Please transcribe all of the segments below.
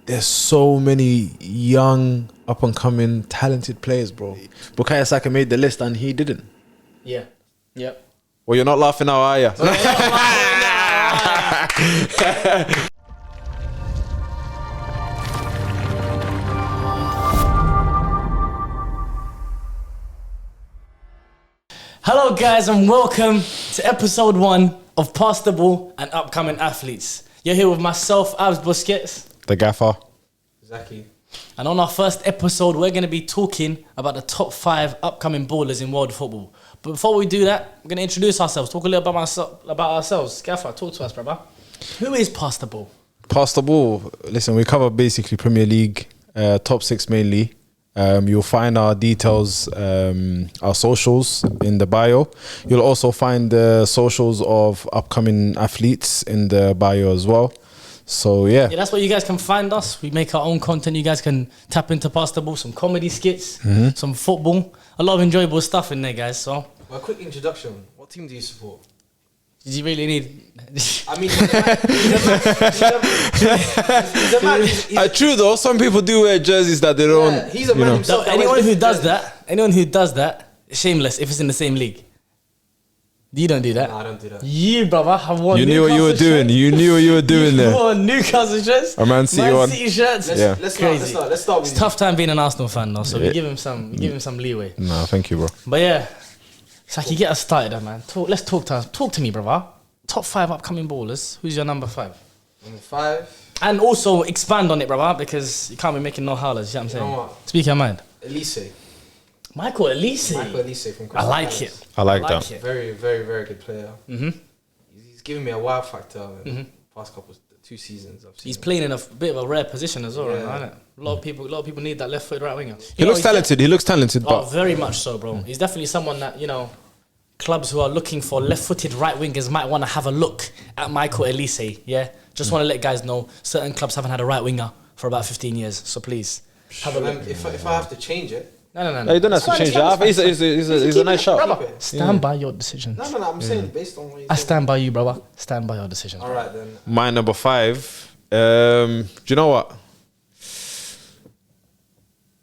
there's so many young, up-and-coming, talented players, bro. Bukayo Saka made the list and he didn't. Yeah. Yep. Well, you're not laughing now, are you? Hello, guys, and welcome to episode 1 of Pass the Ball and Upcoming Athletes. You're here with myself, Abs Busquets. The gaffer. Zaki. And on our first episode, we're going to be talking about the top 5 upcoming ballers in world football. But before we do that, we're going to introduce ourselves, talk a little about ourselves. Gaffer, talk to us, brother. Who is Pass the Ball? Pass the Ball. Listen, we cover basically Premier League, top 6 mainly. You'll find our details, our socials in the bio. You'll also find the socials of upcoming athletes in the bio as well. So yeah, that's where you guys can find us. We make our own content. You guys can tap into Pass the Ball, some comedy skits, some football, a lot of enjoyable stuff in there, guys. So, well, a quick introduction. What team do you support? Did you really need? I mean, he's a man. True though. Some people do wear jerseys that they don't. Yeah, he's a man himself. So anyone who does that, shameless. If it's in the same league, you don't do that. No, I don't do that. You, brother, have won. You knew what you were doing. You knew what you were doing there. You won Newcastle shirts, A Man City one. shirts. Let's start with It's tough time being an Arsenal fan though, so we give him some leeway. No, thank you, bro. But yeah, Saki, get us started, man. Let's talk to me, brother. Top 5 upcoming ballers. Who's your number 5? Number 5. And also expand on it, brother, because you can't be making no howlers. You know what I'm saying? You know what? Speak your mind. Elise. Michael Elise from Crystal I like Palace. it. I like that. it. Very, very, very good player. He's giving me a wow factor in the past 2 seasons. I've seen He's him. playing in a bit of a rare position as well, Yeah. right? Isn't it? A lot of people need that left foot right winger. He looks talented. He looks talented, Oh, but very much so, bro. He's definitely someone that, clubs who are looking for left-footed right wingers might want to have a look at Michael Elise. Yeah, just want to let guys know certain clubs haven't had a right winger for about 15 years. So please have a look. If I have to change it. No. you don't have to change it. He's a nice shot. Brother, stand by your decisions. No. I'm saying based on what you I stand by you, brother. Stand by your decisions. All right then. My number 5. Do you know what?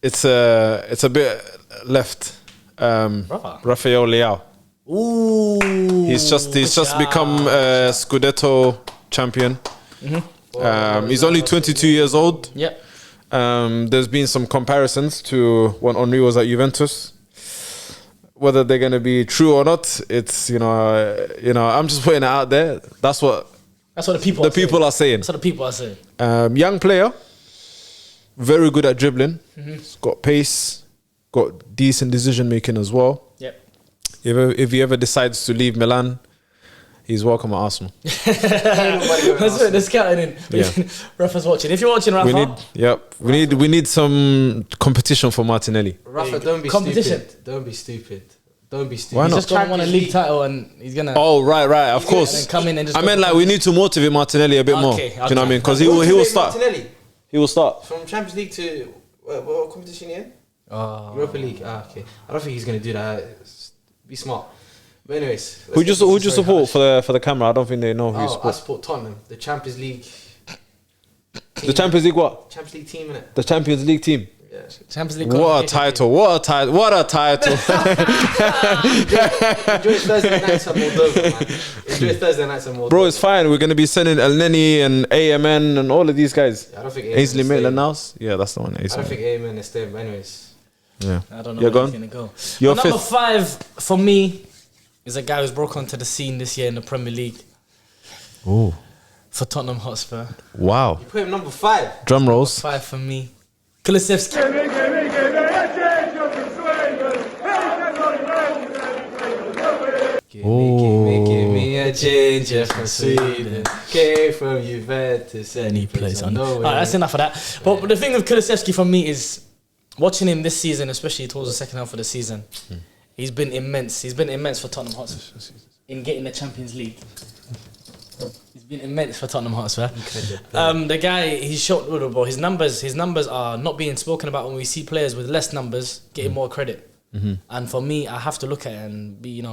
It's a bit left. Rafael Leao. Ooh, He's just become a Scudetto champion. He's only 22 years old. Yep. There's been some comparisons to when Henry was at Juventus. Whether they're going to be true or not, it's I'm just putting it out there. That's what the people are saying. That's what the people are saying. Young player, very good at dribbling. He's got pace, got decent decision making as well. Yep. If he ever decides to leave Milan, he's welcome at Arsenal. That's it. They're scouting in. Yeah. Rafa's watching. If you're watching, Rafa, we need some competition for Martinelli. Rafa, don't be competition. stupid. Don't be stupid. Don't be stupid. Why he's not? just going to win a league title and he's gonna. Oh right, of course. And then come in and just I meant like we need to motivate Martinelli a bit more. Do you know what I mean? Because he will start. Martinelli, He will start. from Champions League to what competition in? Europa League. Okay. I don't think he's gonna do that. Be smart. But anyways, Who do you support for the camera? I don't think they know who you I support. support Tottenham, the Champions League. The Champions League what? Champions League team, innit? The Champions League team. Yeah. Champions League. What a title! What a title! What a title! Enjoy Thursday nights at Moldova, man. Enjoy Thursday nights at Moldova. Bro, it's fine. We're gonna be sending El Neni and AMN and all of these guys. I don't think Ainsley Maitland-Niles. Yeah, that's the one. I don't think Amen is staying. But anyways, Yeah. I don't know You're where he's gone? gonna go. You're Number fifth. 5 for me is a guy who's broke onto the scene this year in the Premier League Oh, for Tottenham Hotspur. wow! you put him number 5. Drum rolls. 5 for me. Kulusevski. Give me a change from Sweden. Came from Juventus, any place I know. Alright, that's enough of that. But the thing with Kulusevski for me is watching him this season, especially towards the second half of the season. He's been immense. He's been immense for Tottenham Hotspur in getting the Champions League. He's been immense for Tottenham Hotspur. The guy, he's shot ball. His numbers are not being spoken about when we see players with less numbers getting more credit. And for me, I have to look at it and be,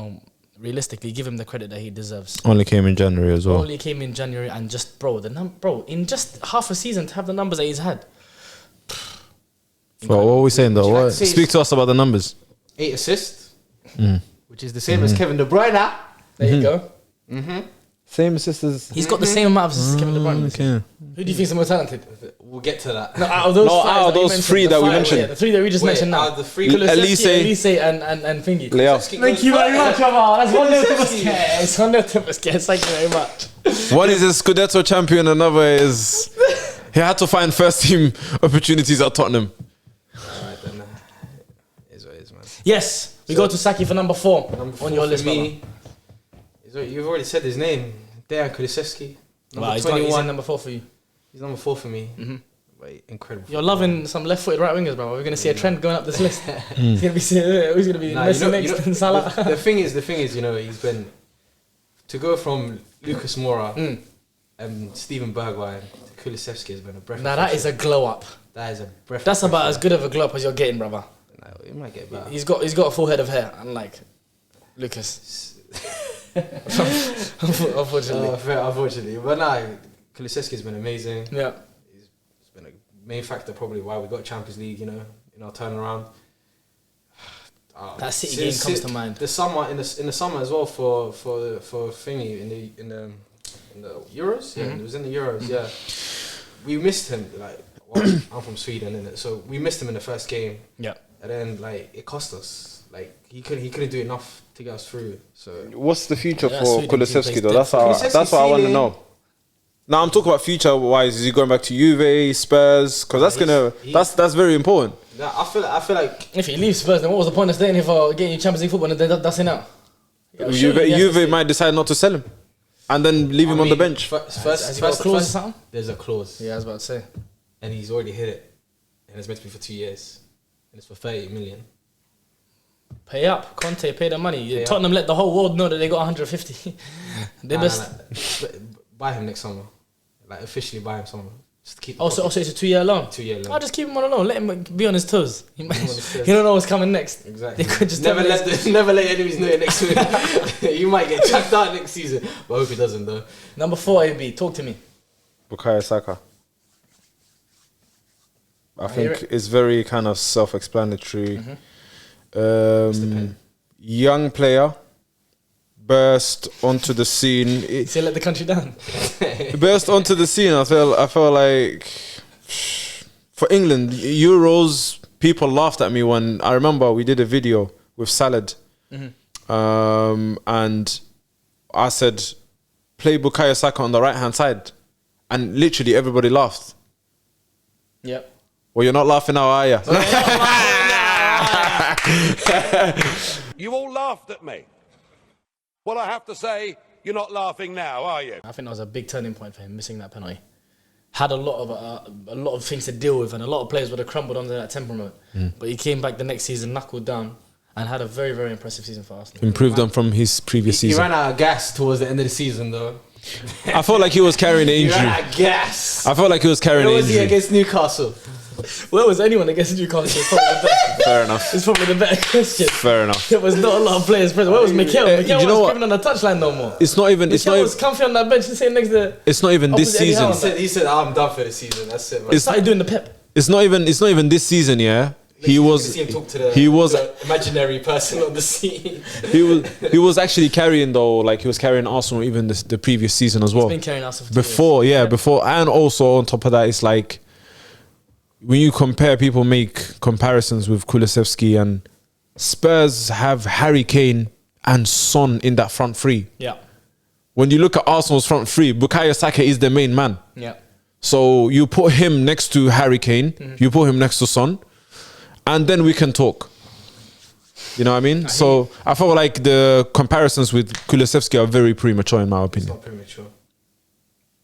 realistically, give him the credit that he deserves. Only came in January as well. Only came in January and just, bro, in just half a season to have the numbers that he's had. Well, what are we saying though? Like Speak to us about the numbers. 8 assists, which is the same as Kevin De Bruyne. There you go. Same assists as... He's got the same amount of assists as Kevin De Bruyne. Okay. Who do you think is the more talented? We'll get to that. No, out of those, three that we mentioned. Yeah, the three that we just mentioned now. Out of the three, Elise and Thingy. Leo. Thank you very much, Omar. That's 1-0 to Busquets. It's 1-0 to Busquets. Thank you very much. One is a Scudetto champion, another is... He had to find first team opportunities at Tottenham. Alright then. Is what it is, man. Yes, we go to Saki for number 4 on your list, me. You've already said his name. Dejan Kulusevski. He's 21. Number 4 for you. He's number 4 for me. Wait, incredible. You're loving some left-footed right wingers, bro. We're gonna see a trend going up this list. It's gonna be who's gonna be Messi next and Salah. The thing is, you know, he's been to go from Lucas Moura and Steven Bergwijn to Kulusevski has been a breath. Now that is a glow up. That is a breath. That's about as good of a glow up as you're getting, brother. No, it might get better. He's got a full head of hair, unlike Lucas. Unfortunately. Unfortunately, but no, Kulusevski has been amazing. Yeah. It's been a main factor probably why we got Champions League, you know, in our turnaround. That City game comes to mind. The summer in the summer as well for thingy in the Euros. Yeah, it was in the Euros. Yeah, we missed him. Like, well, I'm from Sweden, innit? So we missed him in the first game. Yeah, and then like it cost us. Like he couldn't do enough to get us through. So what's the future for Sweden Kulusevski though? That's Kulusevski's what I want to ceiling. know. Now I'm talking about future wise. Is he going back to Juve, Spurs? Because that's very important. Yeah, I feel like if he leaves Spurs, then what was the point of staying here for getting you Champions League football and then that's it now? Yeah, Juve might decide not to sell him, and then leave him on the bench. Has he got a clause or something? There's a clause. Yeah, I was about to say. And he's already hit it, and it's meant to be for 2 years, and it's for 30 million. Pay up, Conte, pay the money. Pay Tottenham let the whole world know that they got 150. They best buy him next summer, like officially buy him summer. Just keep. So it's a 2-year loan. 2-year loan. I'll just keep him on a loan. Let him be on his toes. He don't know what's coming next. Exactly. They could just never let enemies know next week. You might get chucked out next season, but I hope he doesn't though. Number 4, AB. Talk to me. Bukayo Saka. I think it's very kind of self-explanatory. Young player, burst onto the scene. So let the country down. Burst onto the scene. I felt like for England Euros, people laughed at me when I remember we did a video with Salad, and I said play Bukayo Saka on the right hand side, and literally everybody laughed. Yep. Well, you're not laughing now, are you? You all laughed at me. Well, I have to say, you're not laughing now, are you? I think that was a big turning point for him, missing that penalty. Had a lot of things to deal with, and a lot of players would have crumbled under that temperament. But he came back the next season, knuckled down, and had a very, very impressive season for Arsenal. Improved on from his previous season. He ran out of gas towards the end of the season, though. I felt like he was carrying an He injury. ran out of gas. I felt like he was carrying Where an was he injury. against Newcastle? Where was anyone against Newcastle? It's probably the better. Fair enough. It's probably the better question. Fair enough. There was not a lot of players present. Where was Mikel? do Mikel you know was what? screaming on the touchline no more. It's not even. It's Mikel not. was comfy on that bench sitting next to. It's not even this opposite Eddie season. Howe. He said, I'm done for the season. That's it, man. He started doing the pep. It's not even. It's not even this season. Yeah. He was. See him talk to the, He was. the imaginary person on the scene. He was actually carrying though. Like he was carrying Arsenal even the previous season as well. He's been carrying Arsenal for 2 Before, years. before, and also on top of that, it's like when you compare, people make comparisons with Kulusevski, and Spurs have Harry Kane and Son in that front three. Yeah. When you look at Arsenal's front three, Bukayo Saka is the main man. Yeah. So you put him next to Harry Kane, you put him next to Son, and then we can talk. You know what I mean? So I feel like the comparisons with Kulusevski are very premature in my It's opinion. not premature.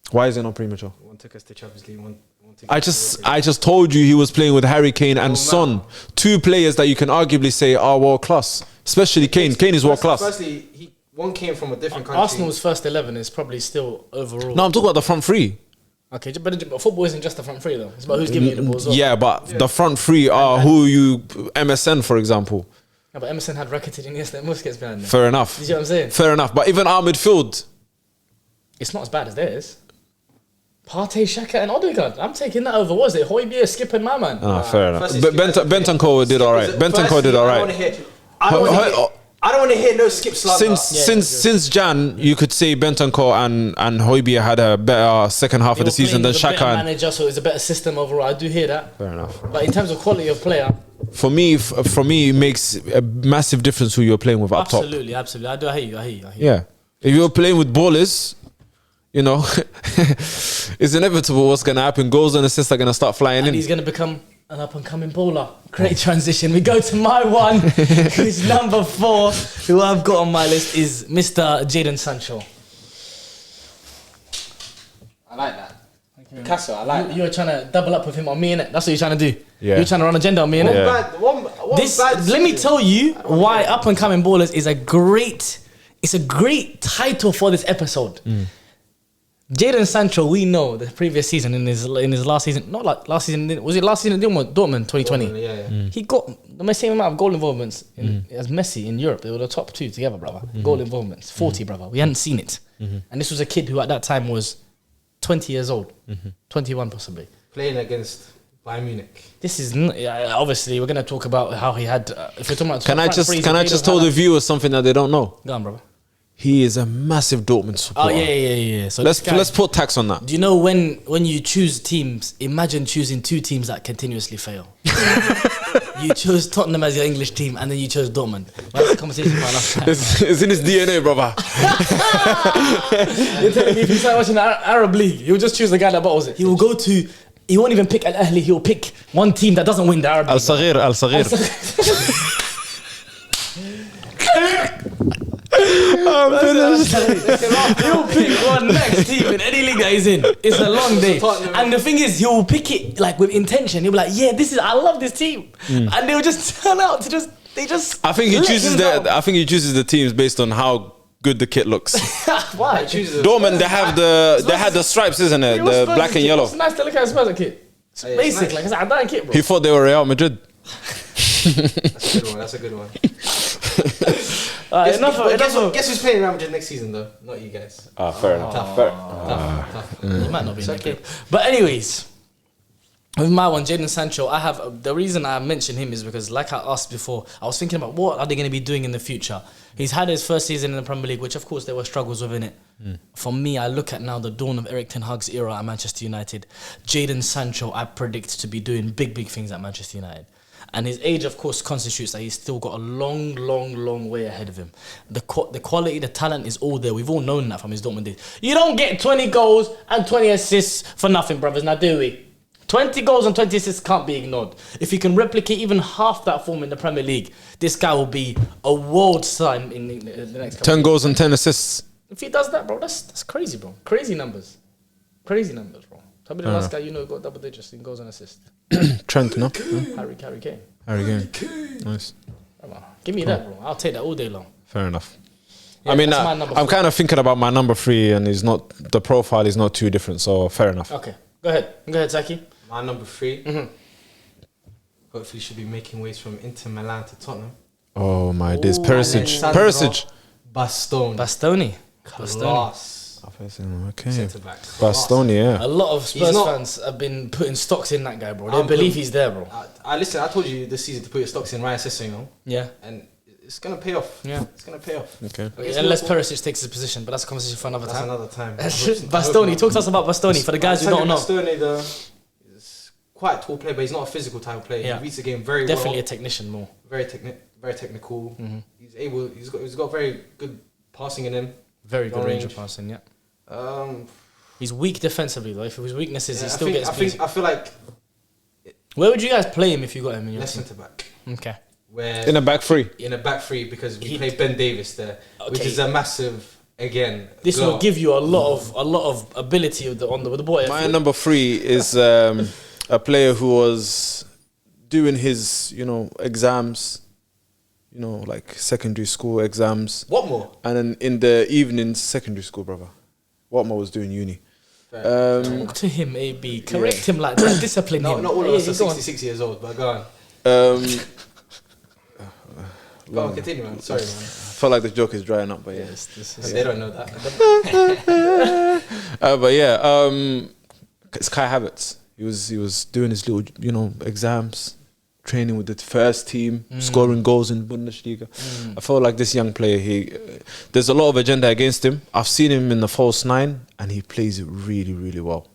Why is it not premature? One took us to Champions League. One took I us to just told you he was playing with Harry Kane and man. Son, 2 players that you can arguably say are world class. Especially Kane. Kane is world class. Firstly, one came from a different country. Arsenal's first 11 is probably still overall. No, I'm talking about the front three. Okay, but football isn't just the front three though. It's about who's giving you the ball as well. Yeah, but the front three are who you MSN, for example. Yeah, but Emerson had Rakitic and Iniesta and Busquets behind them. Fair enough. You see what I'm saying? Fair enough. But even our midfield, It's not as bad as theirs. Partey, Xhaka and Odegaard. I'm taking that over. What is it? Højbjerg, Skip and my man. fair enough. firstly, Bentancur did all right. Bentancur did all right. I don't want to hear no Skip slander. Since Jan, you could say Bentancur and Højbjerg had a better second half of the season than Xhaka. Manager, so it's a better system overall. I do hear that. Fair enough. But in terms of quality of player, For me, it makes a massive difference who you're playing with up top. absolutely. I hear you. Yeah. If you're playing with ballers, you know, it's inevitable what's going to happen. Goals and assists are going to start flying And in. he's going to become an up-and-coming baller. Great transition. We go to my one, who's number 4, who I've got on my list, is Mr. Jadon Sancho. I like that. Picasso, I like that. You're trying to double up with him on me, innit? That's what you're trying to do. Yeah. You're trying to run agenda on me, innit? Let me tell you why up-and-coming ballers is a great title for this episode. Jadon Sancho, we know the previous season in his last season, not like last season, was it last season in Dortmund 2020? He got the same amount of goal involvements as Messi in Europe. They were the top 2 together, brother. Goal involvements, 40, brother. We hadn't seen it. And this was a kid who at that time was 20 years old, 21 possibly. Playing against Bayern Munich. This is obviously we're gonna talk about how he had. If we're talking about Can I just tell the viewers something that they don't know? Go on, brother. He is a massive Dortmund supporter. Oh yeah. So let's put tax on that. Do you know when you choose teams? Imagine choosing 2 teams that continuously fail. You chose Tottenham as your English team, and then you chose Dortmund. That's a conversation for enough time. It's in his DNA, brother. You're telling me if you start watching the Arab League, he'll just choose the guy that bottles it. He will go to. He won't even pick Al Ahly. He'll pick one team that doesn't win the Arab League. Al Saghir. I'm finished. He'll pick one next team in any league that he's in. It's a long day. And the thing is, he'll pick it like with intention. He'll be like, yeah, I love this team. And they'll just turn out to I think he chooses the teams based on how good the kit looks. Why? Dortmund, they had the stripes, isn't it? The black and yellow. It's nice to look at a Spurs kit. It's basic, like it's a Adan kit, bro. He thought they were Real Madrid. That's a good one. Guess who's playing Real Madrid next season though? Not you guys. Fair enough. Tough. You might not be in that game. But anyways, with my one, Jadon Sancho, I have the reason I mention him is because, like I asked before, I was thinking about what are they going to be doing in the future. He's had his first season in the Premier League, which of course there were struggles within it. For me, I look at now the dawn of Erik ten Hag's era at Manchester United. Jadon Sancho, I predict to be doing big things at Manchester United. And his age, of course, constitutes that he's still got a long way ahead of him. The quality, the talent is all there. We've all known that from his Dortmund days. You don't get 20 goals and 20 assists for nothing, brothers. Now, do we? 20 goals and 20 assists can't be ignored. If he can replicate even half that form in the Premier League, this guy will be a world star in the next couple 10 goals and 10 assists. If he does that, bro, that's crazy, bro. Crazy numbers, bro. Tell me the last guy you know got double digits in goals and assists. Trent, no? Harry Kane. Nice. Come on, give me that, bro. I'll take that all day long. Fair enough. Yeah, I mean, that's my number I'm 4. kind of thinking about my number 3, and the profile is not too different, so fair enough. Okay, go ahead, Zaki. My number 3. Hopefully, should be making ways from Inter Milan to Tottenham. Oh my days, Perisic. Bastoni. Class. Okay. Centre-back. Bastoni, yeah. A lot of Spurs fans have been putting stocks in that guy, bro. They believe he's there, bro. I told you this season to put your stocks in Ryan Sessegnon, you know? Yeah. And it's going to pay off. Yeah. It's going to pay off. Okay. Unless Perisic takes his position, but that's a conversation for another time. That's another time. Bastoni, talk to us about Bastoni for the guys who don't know. Bastoni, is quite a tall player, but he's not a physical type of player. Yeah. He reads the game very Definitely well. a technician more. Very technical. He's got very good passing in him. Very good range of passing, yeah. He's weak defensively though. If it was weaknesses, he still gets beat. I feel like. Where would you guys play him if you got him in your left team? centre back. Okay. Where In a back 3. In a back 3 because we play Ben Davis there, which is a massive This will give you a lot of ability with the boy. My number 3 is a player who was doing his exams, like secondary school exams. What more? And then in the evenings, secondary school, brother. Watmore was doing uni. Talk to him, AB. Correct him like that. Discipline him. Not all of us are 66 years old, but go on. Go on, continue, man. Sorry, man. I feel like the joke is drying up, but yeah. They don't know that. But yeah, it's Kai Havertz. He was doing his little, exams, training with the first team, scoring goals in Bundesliga. I feel like this young player, there's a lot of agenda against him. I've seen him in the false nine, and he plays it really, really well.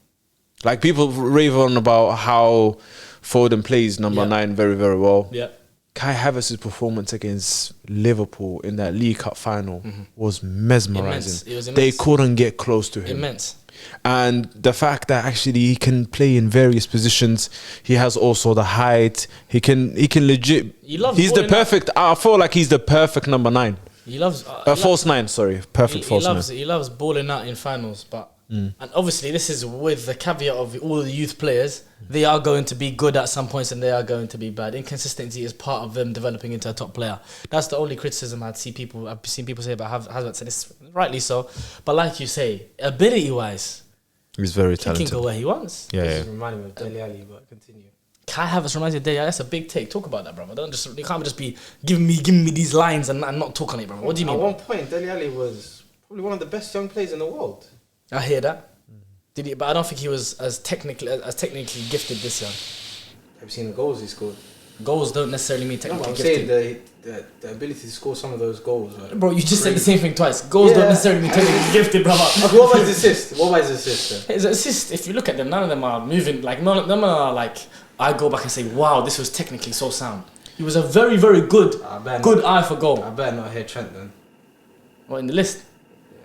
Like, people rave on about how Foden plays number 9 very, very well. Yeah. Kai Havertz's performance against Liverpool in that League Cup final was mesmerising. It was immense. They couldn't get close to him. Immense. And the fact that actually he can play in various positions, he has also the height. He can legit. He's the perfect. I feel like he's the perfect number 9. He loves false 9. Sorry, perfect false 9. He loves balling out in finals, but and obviously this is with the caveat of all the youth players. They are going to be good at some points, and they are going to be bad. Inconsistency is part of them developing into a top player. That's the only criticism I've seen people say about Havertz, and it's rightly so. But like you say, ability-wise, he's very he talented. can go where he wants. Yeah. Reminding me of Dele Alli, but continue. Kai Havertz reminds you of Dele Alli. That's a big take. Talk about that, brother. You can't just be giving me these lines and not talk on it, brother. What do you mean? At one point, Dele Alli was probably one of the best young players in the world. I hear that. But I don't think he was as technically gifted this young. Have you seen the goals he scored? Goals don't necessarily mean technically I'm gifted. saying the ability to score some of those goals. Bro, you just said the same thing twice. Goals don't necessarily mean technically gifted, brother. What about his assist? What about his assist then? His assist, if you look at them, none of them are moving. Like, none of them are like, I go back and say, wow, this was technically so sound. He was a very, very good eye for goal. I better not hear Trent then. What, in the list?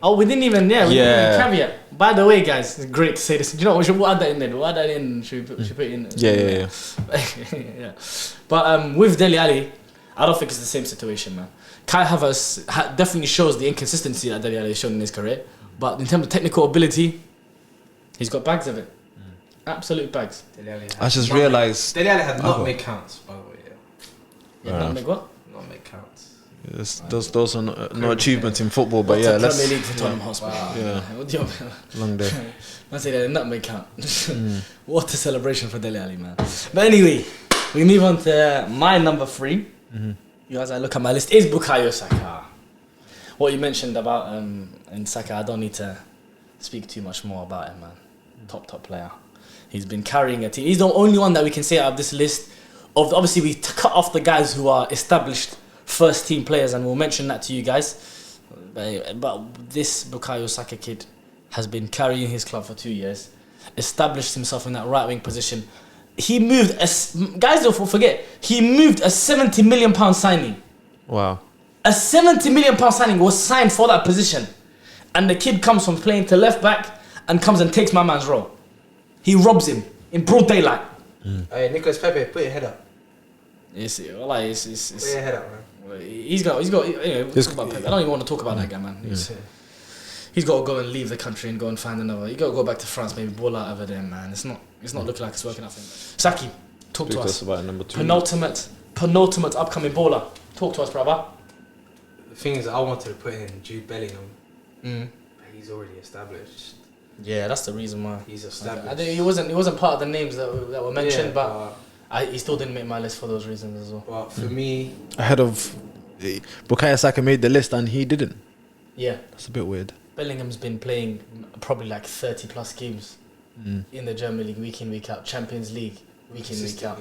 Oh, we didn't even caveat. By the way, guys, it's great to say this. Do you know what? We'll add that in there. We'll add that in. Should we put it in? Yeah. Yeah. But with Dele Alli, I don't think it's the same situation, man. Kai Havertz definitely shows the inconsistency that Dele Alli has shown in his career. But in terms of technical ability, he's got bags of it. Absolute bags. I just realised Dele Alli had nutmeg counts, by the way. Yeah, nutmeg what? Nutmeg counts. Yes, those are no achievements in football, but Premier let's. League for Tottenham Hotspur. Yeah. What do you Long day. I say that nutmeg count. What a celebration for Dele Alli, man. But anyway, we move on to my number 3. You guys, I look at my list, is Bukayo Saka. What you mentioned about in Saka, I don't need to speak too much more about him, man. Top player. He's been carrying a team. He's the only one that we can say out of this list. Obviously, we cut off the guys who are established first team players, and we'll mention that to you guys. But this Bukayo Saka kid has been carrying his club for 2 years, established himself in that right wing position. He moved guys, don't forget, he moved a £70 million signing. Wow. A £70 million signing was signed for that position, and the kid comes from playing to left back and comes and takes my man's role. He robs him in broad daylight. Hey, Nicolas Pepe, put your head up. Put your head up, man. He's got. Talk about Pepe. I don't even want to talk about that guy, man. He's got to go and leave the country and go and find another. He got to go back to France, maybe ball out over there, man. It's not looking like it's working out for him. Saki, talk to us about number 2. Penultimate upcoming baller. Talk to us, brother. The thing is, I wanted to put in Jude Bellingham, but he's already established. Yeah, that's the reason why He's established. I think he wasn't part of the names that were mentioned, but he still didn't make my list for those reasons as well. But for me, Ahead of Bukayo Saka made the list and he didn't. Yeah, That's a bit weird. Bellingham's been playing probably like 30 plus games in the German League, week in, week out, Champions League, week in, week out.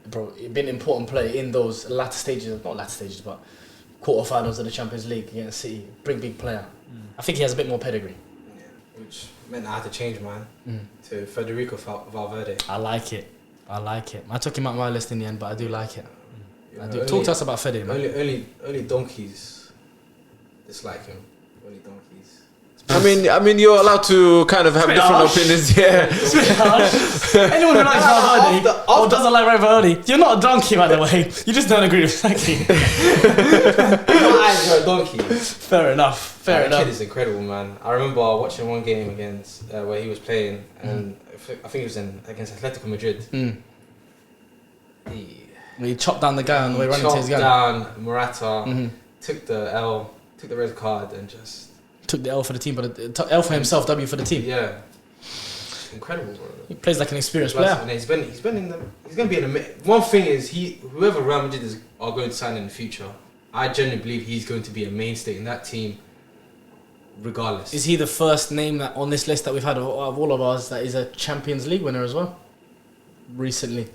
Bro, been an important player in those not latter stages, but quarterfinals of the Champions League against City. Big player. I think he has a bit more pedigree. yeah, which meant I had to change mine to Federico Valverde. I like it. I took him out my list in the end, but I do like it. You know, Talk to us about Fede, man. Only donkeys dislike him. Only donkeys. I mean, you're allowed to kind of have different opinions. Yeah. Anyone who likes Valverde or doesn't like Valverde, you're not a donkey, by the way. You just don't agree with Saki. You're a donkey. Fair enough. That kid is incredible, man. I remember watching one game against where he was playing, and I think it was against Atletico Madrid. He chopped down the guy on the way running to his guy. Chopped down Morata, took the L, took the red card, and just took the L for the team, but L for himself, W for the team. Yeah, incredible, bro. He plays like an experienced player. And he's been in the. He's gonna be in the. One thing is whoever Real Madrid are going to sign in the future, I genuinely believe he's going to be a mainstay in that team, regardless. Is he the first name that on this list that we've had of all of ours that is a Champions League winner as well? Recently.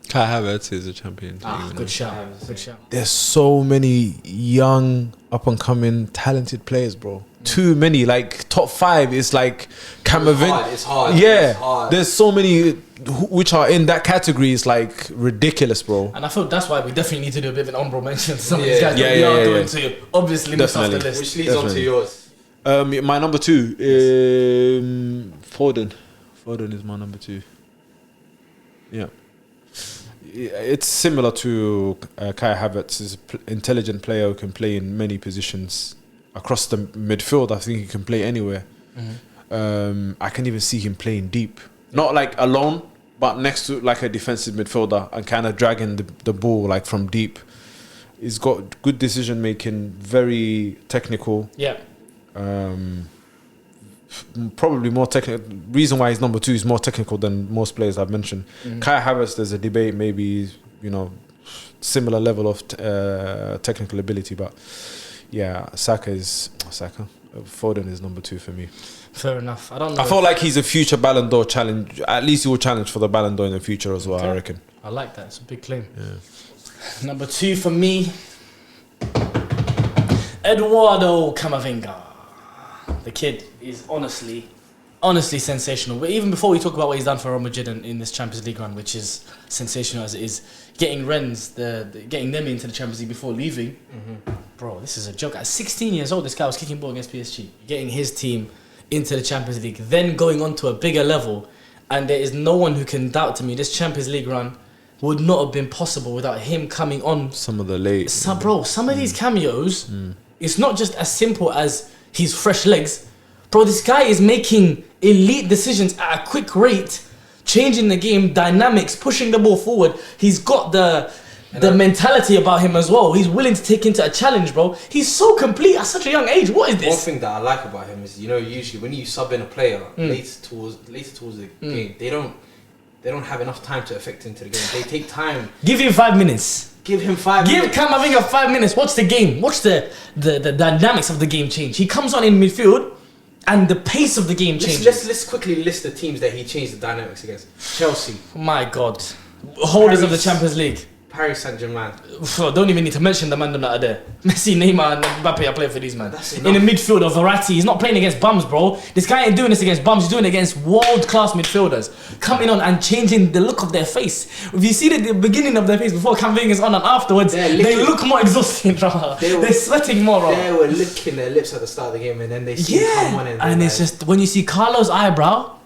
Kai Havertz is a Champions League winner. Good shout. Good shout. There's so many young, up and coming, talented players, bro. Too many. Like top 5 is like Camavinga. It's hard. Yeah, It's hard. there's so many which are in that category. It's like ridiculous, bro. And I feel that's why we definitely need to do a bit of an honorable mention to some of Yeah. these guys Yeah, that we yeah, are yeah, going yeah. to obviously miss off the Definitely. list. Which leads on to Definitely. yours. My number 2, Foden. Foden is my number 2. Yeah. It's similar to Kai Havertz. He's an intelligent player who can play in many positions across the midfield. I think he can play anywhere. I can even see him playing deep, not like alone, but next to like a defensive midfielder and kind of dragging the ball like from deep. He's got good decision making, very technical. Yeah. Probably more technical. Reason why he's number 2 is more technical than most players I've mentioned. Kai Havertz, there's a debate, maybe, you know, similar level of technical ability, but yeah, Foden is number 2 for me. Fair enough. I don't know. I feel like he's a future Ballon d'Or challenge. At least he will challenge for the Ballon d'Or in the future as well. Okay. I reckon. I like that. It's a big claim. Number 2 for me, Eduardo Camavinga. The kid is honestly sensational. But even before we talk about what he's done for Real Madrid in this Champions League run, which is sensational as it is, getting Rennes, getting them into the Champions League before leaving, bro, this is a joke. At 16 years old, this guy was kicking ball against PSG, getting his team into the Champions League, then going on to a bigger level. And there is no one who can doubt to me this Champions League run would not have been possible without him coming on. Some of the late, Some of these cameos, it's not just as simple as he's fresh legs. Bro, this guy is making elite decisions at a quick rate, changing the game dynamics, pushing the ball forward. He's got the mentality about him as well. He's willing to take into a challenge, bro. He's so complete at such a young age. What is One this? thing that I like about him is, you know, usually when you sub in a player later towards the game, they don't have enough time to affect into the game. They take time. Give him 5 minutes. Give him 5 Give minutes. Camavinga 5 minutes. Watch the game. Watch the dynamics of the game change. He comes on in midfield, and the pace of the game changes. Let's quickly list the teams that he changed the dynamics against. Chelsea, My God, holders of the Paris. Champions League. Paris Saint-Germain. Don't even need to mention the man that are there. Messi, Neymar, and Mbappe are playing for these man. That's In the midfield of Verratti, he's not playing against bums, bro. This guy ain't doing this against bums. He's doing it against world-class midfielders, coming on and changing the look of their face. If you see the beginning of their face before Camavinga's on and afterwards, they look more exhausted, bro. They're sweating more, bro. They were licking their lips at the start of the game, and then they see him come on and it's just when you see Carlo's eyebrow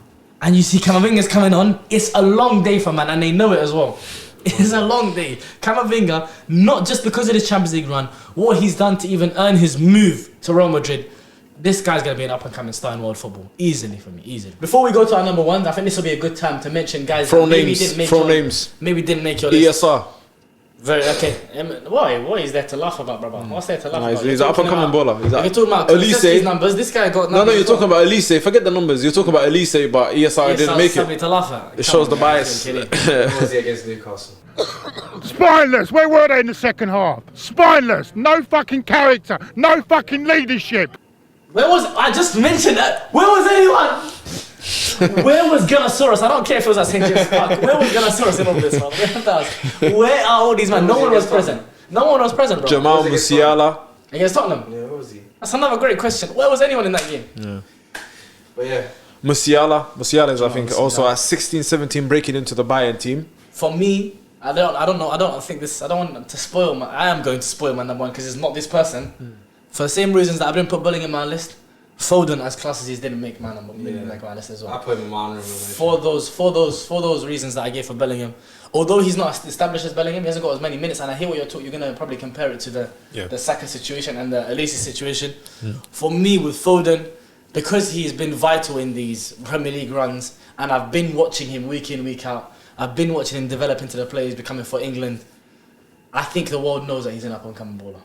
and you see Camavinga's coming on, it's a long day for man, and they know it as well. It's a long day. Camavinga, not just because of this Champions League run, what he's done to even earn his move to Real Madrid. This guy's going to be an up-and-coming star in world football. Easily for me, easily. Before we go to our number 1, I think this will be a good time to mention guys Throw that maybe names. didn't make Throw your, names. maybe didn't make your list. ESR. Very okay. What is there to laugh about, brother? What's there to laugh about? He's an up and coming baller. If you're talking about Elise. Kulusevski's numbers, this guy got numbers. No, you're talking about Elise. Forget the numbers. You're talking about Elise, but ESR didn't make it. Something to laugh at. It shows the bias. What was he against Newcastle? Spineless. Where were they in the second half? Spineless. No fucking character. No fucking leadership. Where was I just mentioned that? Where was anyone? Where was Gunnosaurus? I don't care if it was at St. James Park. Where was Gunnosaurus in all this, man? We have to ask. Where are all these men? No one was present. No one was present, bro. Jamal Was it against Musiala. Against Tottenham. Yeah, what was he? That's another great question. Where was anyone in that game? But yeah, Musiala is, I think, Musiala. also at 16, 17 breaking into the Bayern team. For me, I don't know. I don't think this. I don't want to spoil my. I am going to spoil my number 1 because it's not this person. For the same reasons that I didn't put Bellingham on my list, Foden, as class as he is, didn't make my number. Didn't make my list as well. I put him in my honorable mention. For those reasons that I gave for Bellingham, although he's not as established as Bellingham, he hasn't got as many minutes. And I hear what you're talking. You're gonna probably compare it to the Saka situation and the Elise situation. For me, with Foden, because he's been vital in these Premier League runs, and I've been watching him week in, week out. I've been watching him develop into the player he's becoming for England. I think the world knows that he's an up-and-coming baller.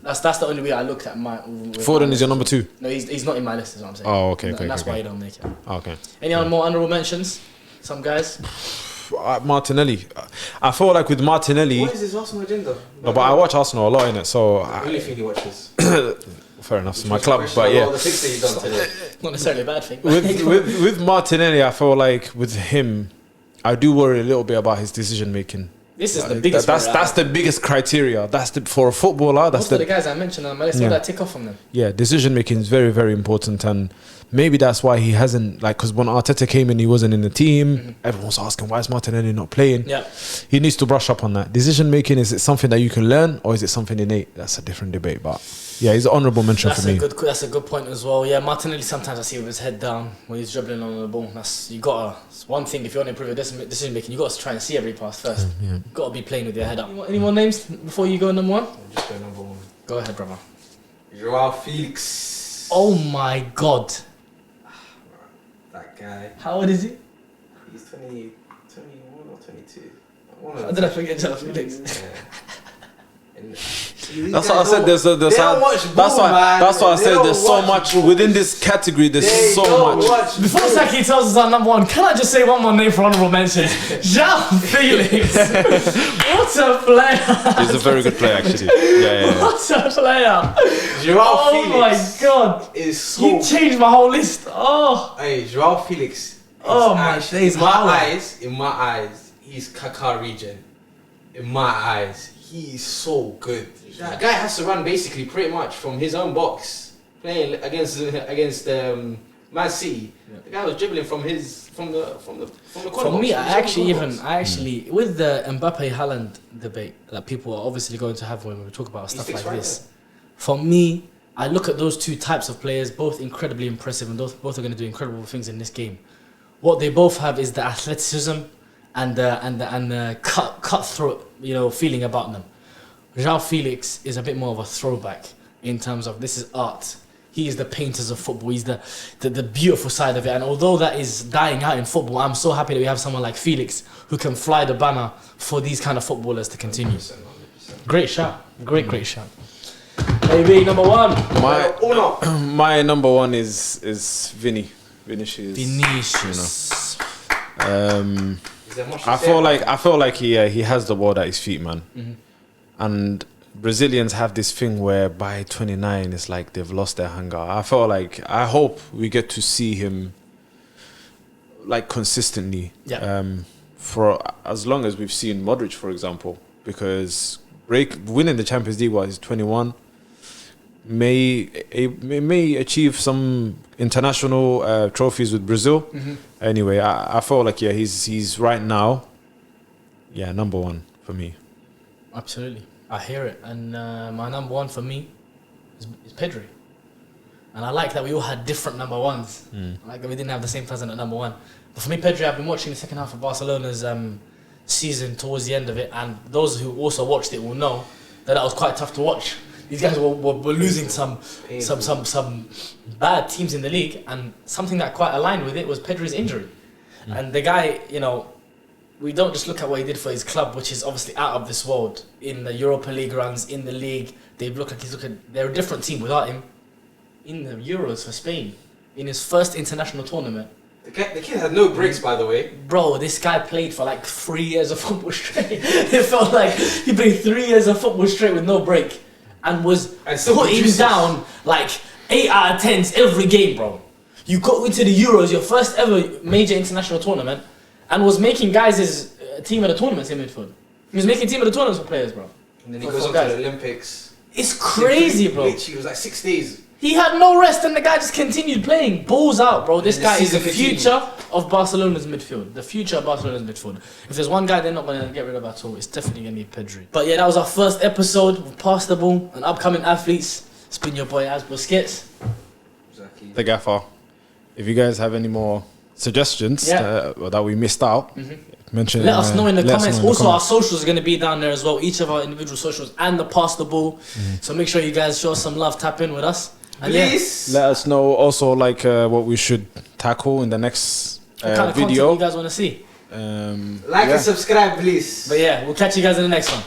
That's the only way I looked at my. Foden is your number 2. No, he's not in my list. Is what I'm saying. Oh, okay, And okay, that's okay. why he don't make it. Okay. Any other more honourable mentions? Some guys. Martinelli. I feel like with Martinelli. What is his Arsenal agenda? No, but I watch Arsenal a lot in it, so I really think he watches. fair enough. It's my club, but yeah. All the things that you've done today. Not necessarily a bad thing. With Martinelli, I feel like with him, I do worry a little bit about his decision making. This is the biggest. That's the biggest criteria. For a footballer. That's most of the guys I mentioned on my list, all that tick off from them. Yeah, decision making is very, very important, and maybe that's why he hasn't, like, because when Arteta came in, he wasn't in the team. Everyone was asking, why is Martinelli not playing? Yeah, he needs to brush up on that. Decision making, is it something that you can learn, or is it something innate? That's a different debate, but yeah, he's an honourable mention for me. That's a good point as well. Yeah, Martinelli, sometimes I see with his head down when he's dribbling on the ball. It's one thing, if you want to improve your decision making, you got to try and see every pass first. You got to be playing with your head up. Any more names before you go number one? I'll just go number one. Go ahead, brother. Joao Felix. Oh my God. That guy. How old is he? He's 21 or 22. How did I forget Joao Felix? That's what I said. That's why I said there's so much within this category. There's so much. Before Saki tells us our number one, can I just say one more name for honourable mentions? Joao Felix. What a player! He's a very good player, actually. Yeah. What a player! Joao Felix. Oh my God! Is so. You changed my whole list. Oh. Hey, Joao Felix. Oh my days! In my eyes, he's Kaká region. In my eyes, he's so good. That guy has to run basically pretty much from his own box, playing against Man City. Yeah. The guy was dribbling from the corner. For me, I actually with the Mbappe Haaland debate that people are obviously going to have when we talk about stuff like this. There. For me, I look at those two types of players, both incredibly impressive, and both are going to do incredible things in this game. What they both have is the athleticism and the cutthroat, feeling about them. Joao Felix is a bit more of a throwback in terms of this is art. He is the painters of football. He's the beautiful side of it. And although that is dying out in football, I'm so happy that we have someone like Felix who can fly the banner for these kind of footballers to continue. 100%. Great shout. Great shout. Maybe number one. My number one is Vinicius. I feel like he has the ball at his feet, man. And Brazilians have this thing where by 29 it's like they've lost their hunger. I hope we get to see him like consistently for as long as we've seen Modric, for example, because winning the Champions League while he's 21 may achieve some international trophies with Brazil. Anyway, I feel like he's right now number one for me. Absolutely, I hear it. And my number one for me is Pedri. And I like that we all had different number ones. I like that we didn't have the same person at number one. But for me, Pedri, I've been watching the second half of Barcelona's season towards the end of it, and those who also watched it will know that was quite tough to watch. These guys were losing some bad teams in the league, and something that quite aligned with it was Pedri's injury. And the guy, we don't just look at what he did for his club, which is obviously out of this world. In the Europa League runs, in the league, they're a different team without him. In the Euros for Spain, in his first international tournament. The kid had no breaks, by the way. Bro, this guy played for like 3 years of football straight. It felt like he played 3 years of football straight with no break. And was putting down like 8 out of 10s every game, bro. You got into the Euros, your first ever major international tournament, and was making guys his team of the tournaments in midfield. He was making team of the tournaments for players, bro. And then he goes on to the Olympics. It's crazy, bro. Literally, it was like 6 days. He had no rest and the guy just continued playing. Balls out, bro. This guy is the future of Barcelona's midfield. The future of Barcelona's midfield. If there's one guy they're not going to get rid of at all, it's definitely going to be Pedri. But yeah, that was our first episode of Pass the Ball and Upcoming Athletes. It's been your boy Az Busquets. Exactly. The Gaffer. If you guys have any more suggestions that we missed out, mention. Let us know in the comments. Also, our socials are going to be down there as well. Each of our individual socials and the Pass the Ball. So make sure you guys show us some love. Tap in with us. And please let us know also what we should tackle in the next kind of video. Content you guys want to see. Like and subscribe, please. But yeah, we'll catch you guys in the next one.